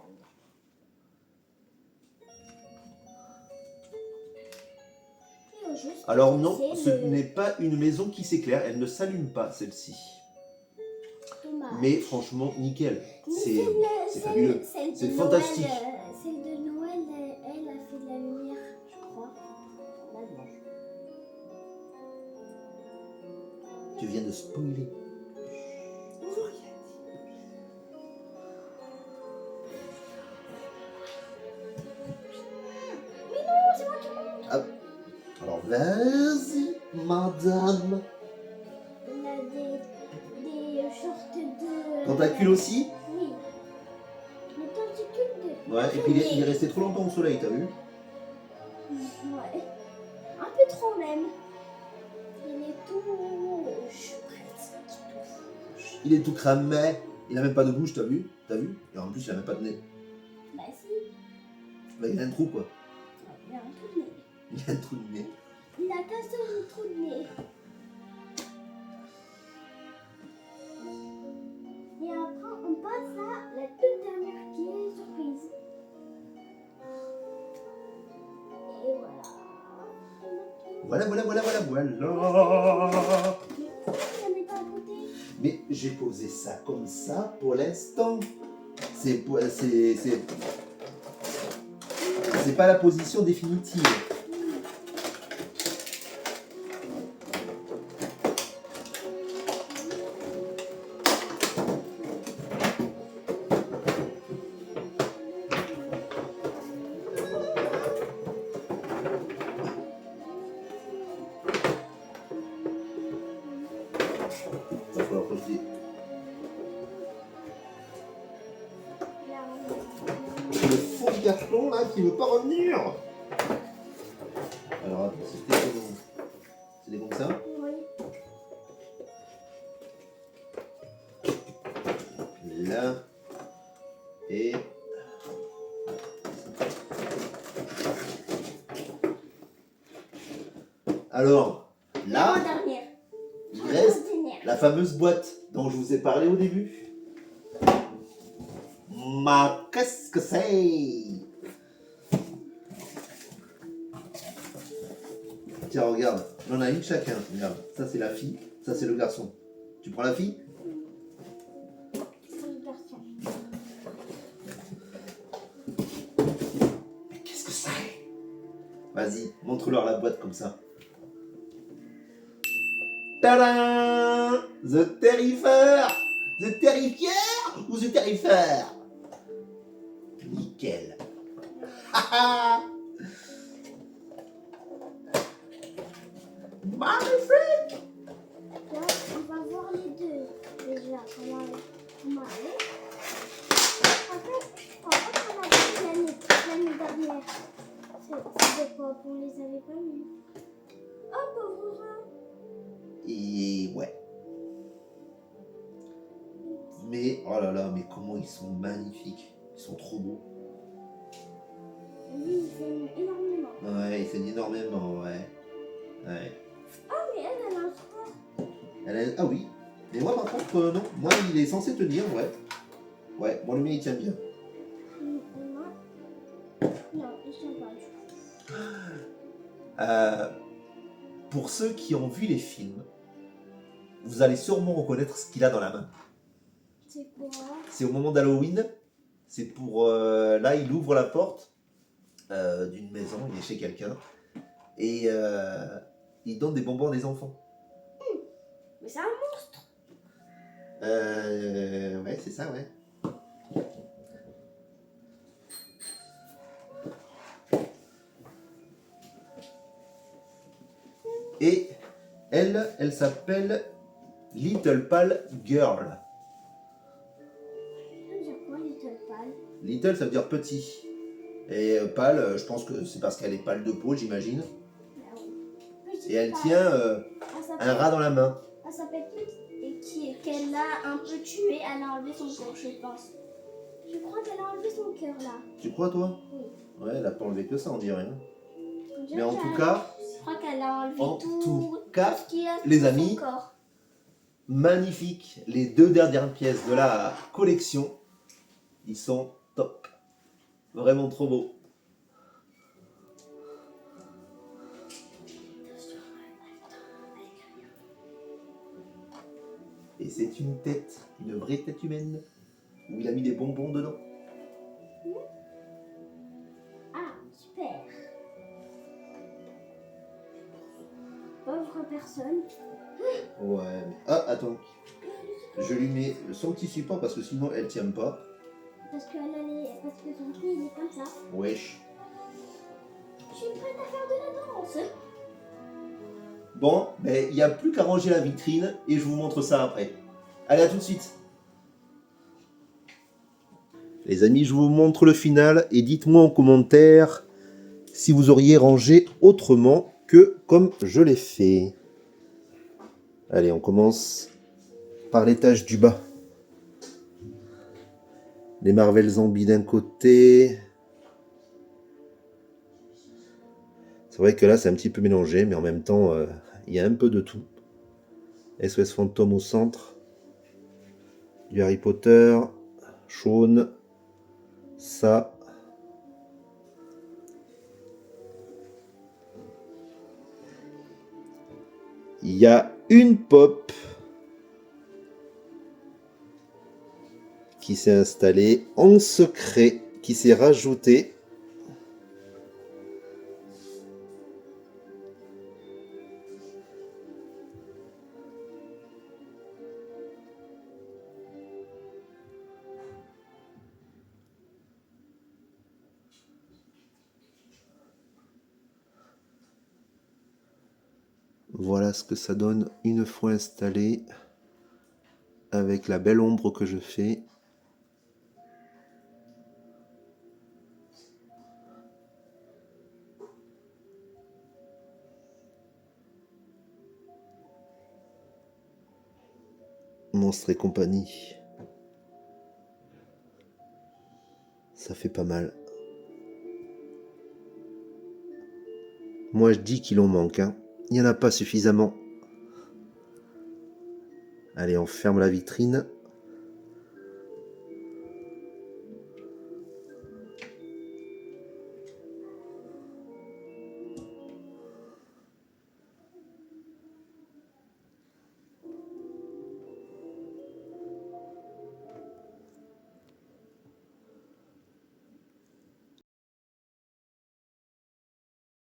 Alors non, ce n'est pas une maison qui s'éclaire, elle ne s'allume pas, celle-ci. Dommage. Mais franchement, nickel. C'est celle fabuleux. celle de C'est Noël, fantastique. Celle de Noël, elle a fait de la lumière, je crois. La blanche. Tu viens de spoiler. Vas-y, madame. Il a des shorts de... Tentacule aussi? Oui. Les tentacules de... Ouais, et puis il est resté trop longtemps au soleil, t'as vu? Ouais. Un peu trop même. Il est tout rouge. Il est tout cramé. Il a même pas de bouche, t'as vu? T'as vu? Et en plus, il a même pas de nez. Bah si. Bah, il a un trou, quoi. Il a un trou de nez. Il a un trou de nez. Il a qu'un seul trou de nez. Et après, on passe à la toute dernière qui est surprise. Et voilà. Voilà. Mais pourquoi il n'y en a pas à côté? Mais j'ai posé ça comme ça pour l'instant. C'est pas la position définitive. Il va falloir que je dise. Le faux garçon là qui veut pas revenir. Alors attends, c'était comme ça. Oui. Là et alors là L'avant-dernière. il reste Ordinaire. la fameuse boîte dont je vous ai parlé au début. Ma qu'est-ce que c'est? Tiens, regarde, on en a une chacun. Regarde, ça c'est la fille, ça c'est le garçon. Tu prends la fille? C'est le garçon. Mais qu'est-ce que c'est? Vas-y, montre-leur la boîte comme ça. Tadam! The Terrifier! The Terrifier ou The Terrifier? Nickel. Haha! Magnifique! Là, on va voir les deux. Déjà, comment elle est. Après, je crois pas qu'on a vu l'année dernière. C'était quoi? On les avait pas mis. Oh, pauvre rat. Et ouais. Mais, oh là là, mais comment ils sont magnifiques. Ils sont trop beaux. Oui, il s'aime énormément. Ouais, ils saignent énormément, ouais. Ouais. Oh, mais elle a un frère. Ah oui. Mais moi, par contre, non. Moi, il est censé tenir, ouais. Ouais, moi, le mien, il tient bien. Moi, non, il tient pas du tout. Pour ceux qui ont vu les films, vous allez sûrement reconnaître ce qu'il a dans la main. C'est quoi? C'est au moment d'Halloween. C'est pour... là, il ouvre la porte d'une maison, il est chez quelqu'un. Et il donne des bonbons à des enfants. Mais c'est un monstre. Ouais, c'est ça, ouais. Et elle s'appelle Little Pal Girl. Ça veut dire quoi, Little Pal? Little, ça veut dire petit. Et pâle, je pense que c'est parce qu'elle est pâle de peau, j'imagine. Ah oui. Et elle tient un rat dans la main. Elle s'appelle Petite et qu'elle a un peu tué. Elle a enlevé son corps, je pense. Je crois qu'elle a enlevé son cœur là. Tu crois, toi? Oui. Ouais, elle a pas enlevé que ça, on dirait. Hein. On dirait Mais en qu'elle tout a- cas, Je crois qu'elle a enlevé en tout cas, ce qu'il y a les sur amis, son corps. magnifique. Les deux dernières pièces de la collection, ils sont top. Vraiment trop beaux. Et c'est une tête, une vraie tête humaine, où il a mis des bonbons dedans. Ah, super. Pauvre personne. Ouais, mais... Ah, attends. Je lui mets son petit support parce que sinon elle tient pas. Parce que son pied il est comme ça. Wesh. Je suis prête à faire de la danse. Bon, ben, il n'y a plus qu'à ranger la vitrine et je vous montre ça après. Allez, à tout de suite. Les amis, je vous montre le final et dites-moi en commentaire si vous auriez rangé autrement que comme je l'ai fait. Allez, on commence par l'étage du bas. Les Marvel Zombies d'un côté. C'est vrai que là, c'est un petit peu mélangé, mais en même temps, il y a un peu de tout. SOS Fantôme au centre. Du Harry Potter. Shaun. Ça. Il y a une pop qui s'est installée en secret, qui s'est rajoutée. Voilà ce que ça donne une fois installé, avec la belle ombre que je fais. Monstres et compagnie. Ça fait pas mal. Moi je dis qu'il en manque, hein. Il n'y en a pas suffisamment. Allez, on ferme la vitrine.